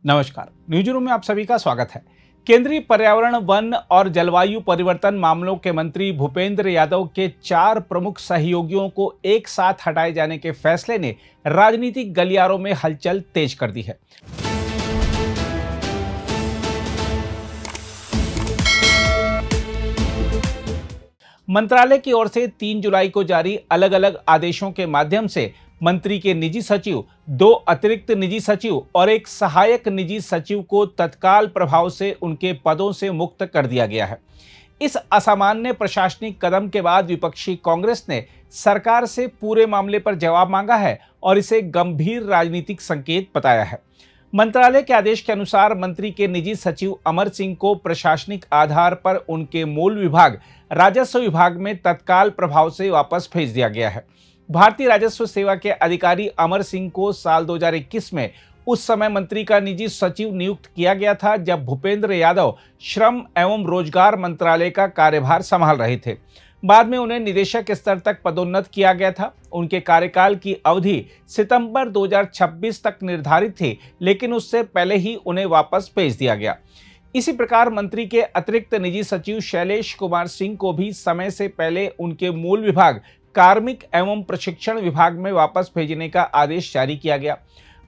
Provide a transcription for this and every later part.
नमस्कार, news room में आप सभी का स्वागत है। केंद्रीय पर्यावरण, वन और जलवायु परिवर्तन मामलों के मंत्री भूपेंद्र यादव के 4 प्रमुख सहयोगियों को एक साथ हटाए जाने के फैसले ने राजनीतिक गलियारों में हलचल तेज कर दी है। मंत्रालय की ओर से 3 जुलाई को जारी अलग अलग आदेशों के माध्यम से मंत्री के निजी सचिव, 2 अतिरिक्त निजी सचिव और एक सहायक निजी सचिव को तत्काल प्रभाव से उनके पदों से मुक्त कर दिया गया है। इस असामान्य प्रशासनिक कदम के बाद विपक्षी कांग्रेस ने सरकार से पूरे मामले पर जवाब मांगा है और इसे गंभीर राजनीतिक संकेत बताया है। मंत्रालय के आदेश के अनुसार मंत्री के निजी सचिव अमर सिंह को प्रशासनिक आधार पर उनके मूल विभाग राजस्व विभाग में तत्काल प्रभाव से वापस भेज दिया गया है। भारतीय राजस्व सेवा के अधिकारी अमर सिंह को साल 2021 में उस समय मंत्री का निजी सचिव नियुक्त किया गया था जब भूपेंद्र यादव श्रम एवं रोजगार मंत्रालय का कार्यभार संभाल रहे थे। बाद में उन्हें निदेशक स्तर तक पदोन्नत किया गया था। उनके कार्यकाल की अवधि सितंबर 2026 तक निर्धारित थी, लेकिन उससे पहले ही उन्हें वापस भेज दिया गया। इसी प्रकार मंत्री के अतिरिक्त निजी सचिव शैलेश कुमार सिंह को भी समय से पहले उनके मूल विभाग कार्मिक एवं प्रशिक्षण विभाग में वापस भेजने का आदेश जारी किया गया।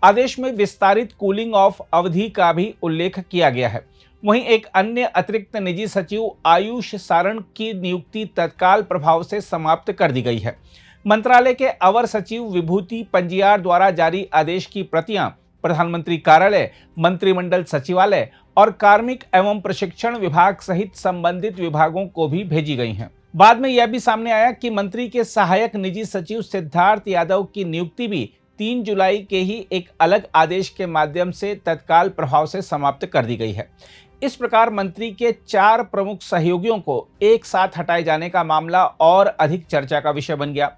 आदेश में विस्तारित कूलिंग ऑफ अवधि का भी उल्लेख किया गया है। वहीं एक अन्य अतिरिक्त निजी सचिव आयुष सारण की नियुक्ति तत्काल प्रभाव से समाप्त कर दी गई है। मंत्रालय के अवर सचिव विभूति पंजियार द्वारा जारी आदेश की प्रतियां प्रधानमंत्री कार्यालय, मंत्रिमंडल सचिवालय और कार्मिक एवं प्रशिक्षण विभाग सहित संबंधित विभागों को भी भेजी गई हैं। बाद में यह भी सामने आया कि मंत्री के सहायक निजी सचिव सिद्धार्थ यादव की नियुक्ति भी 3 जुलाई के ही एक अलग आदेश के माध्यम से तत्काल प्रभाव से समाप्त कर दी गई है। इस प्रकार मंत्री के 4 प्रमुख सहयोगियों को एक साथ हटाए जाने का मामला और अधिक चर्चा का विषय बन गया।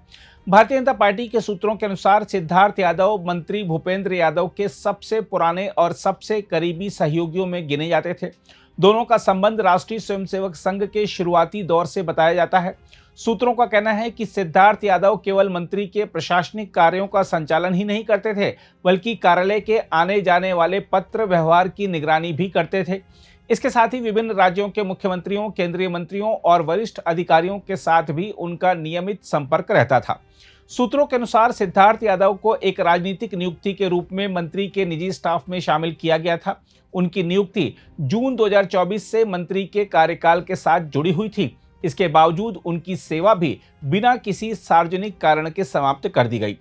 भारतीय जनता पार्टी के सूत्रों के अनुसार सिद्धार्थ यादव मंत्री भूपेंद्र यादव के सबसे पुराने और सबसे करीबी सहयोगियों में गिने जाते थे। दोनों का संबंध राष्ट्रीय स्वयंसेवक संघ के शुरुआती दौर से बताया जाता है। सूत्रों का कहना है कि सिद्धार्थ यादव केवल मंत्री के प्रशासनिक कार्यों का संचालन ही नहीं करते थे, बल्कि कार्यालय के आने जाने वाले पत्र व्यवहार की निगरानी भी करते थे। इसके साथ ही विभिन्न राज्यों के मुख्यमंत्रियों, केंद्रीय मंत्रियों और वरिष्ठ अधिकारियों के साथ भी उनका नियमित संपर्क रहता था। सूत्रों के अनुसार सिद्धार्थ यादव को एक राजनीतिक नियुक्ति के रूप में मंत्री के निजी स्टाफ में शामिल किया गया था। उनकी नियुक्ति जून 2024 से मंत्री के कार्यकाल के साथ जुड़ी हुई थी। इसके बावजूद उनकी सेवा भी बिना किसी सार्वजनिक कारण के समाप्त कर दी गई।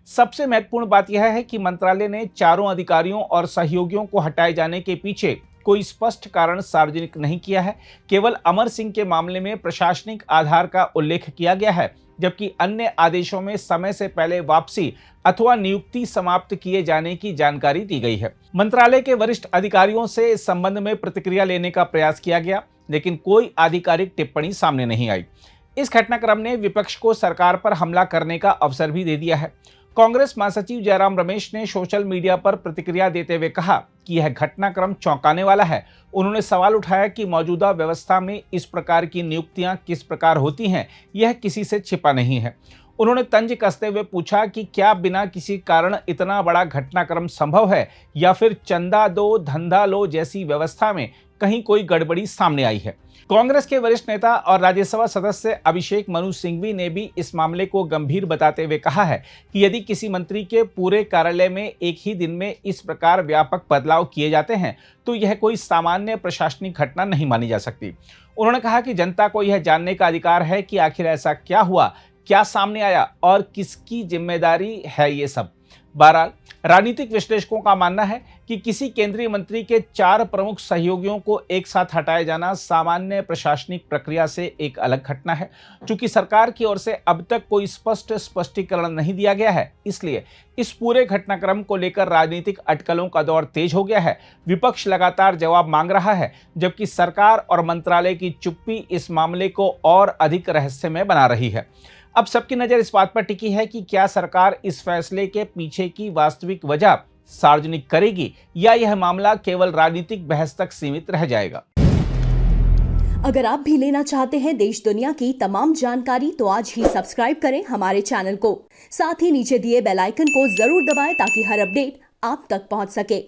सबसे महत्वपूर्ण बात यह है कि मंत्रालय ने चारों अधिकारियों और सहयोगियों को हटाए जाने के पीछे कोई स्पष्ट कारण सार्वजनिक नहीं किया है। केवल अमर सिंह के मामले में प्रशासनिक आधार का उल्लेख किया गया है, जबकि अन्य आदेशों में समय से पहले वापसी अथवा नियुक्ति समाप्त किए जाने की जानकारी दी गई है। मंत्रालय के वरिष्ठ अधिकारियों से इस संबंध में प्रतिक्रिया लेने का प्रयास किया गया, लेकिन कोई आधिकारिक टिप्पणी सामने नहीं आई। इस घटनाक्रम ने विपक्ष को सरकार पर हमला करने का अवसर भी दे दिया है। कांग्रेस महासचिव जयराम रमेश ने सोशल मीडिया पर प्रतिक्रिया देते हुए कहा कि यह घटनाक्रम चौंकाने वाला है। उन्होंने सवाल उठाया कि मौजूदा व्यवस्था में इस प्रकार की नियुक्तियां किस प्रकार होती हैं, यह किसी से छिपा नहीं है। उन्होंने तंज कसते हुए पूछा कि क्या बिना किसी कारण इतना बड़ा घटनाक्रम संभव है या फिर चंदा दो धंधा लो जैसी व्यवस्था में कहीं कोई गड़बड़ी सामने आई है। कांग्रेस के वरिष्ठ नेता और राज्यसभा सदस्य अभिषेक मनु सिंघवी ने भी इस मामले को गंभीर बताते हुए कहा है कि यदि किसी मंत्री के पूरे कार्यालय में एक ही दिन में इस प्रकार व्यापक बदलाव किए जाते हैं तो यह कोई सामान्य प्रशासनिक घटना नहीं मानी जा सकती। उन्होंने कहा कि जनता को यह जानने का अधिकार है कि आखिर ऐसा क्या हुआ, क्या सामने आया और किसकी जिम्मेदारी है ये सब। बहरहाल राजनीतिक विश्लेषकों का मानना है कि किसी केंद्रीय मंत्री के 4 प्रमुख सहयोगियों को एक साथ हटाए जाना सामान्य प्रशासनिक प्रक्रिया से एक अलग घटना है। चूंकि सरकार की ओर से अब तक कोई स्पष्टीकरण नहीं दिया गया है, इसलिए इस पूरे घटनाक्रम को लेकर राजनीतिक अटकलों का दौर तेज हो गया है। विपक्ष लगातार जवाब मांग रहा है, जबकि सरकार और मंत्रालय की चुप्पी इस मामले को और अधिक रहस्यमय बना रही है। अब सबकी नजर इस बात पर टिकी है कि क्या सरकार इस फैसले के पीछे की वास्तविक वजह सार्वजनिक करेगी या यह मामला केवल राजनीतिक बहस तक सीमित रह जाएगा। अगर आप भी लेना चाहते हैं देश दुनिया की तमाम जानकारी तो आज ही सब्सक्राइब करें हमारे चैनल को। साथ ही नीचे दिए बेल आइकन को जरूर दबाएं ताकि हर अपडेट आप तक पहुंच सके।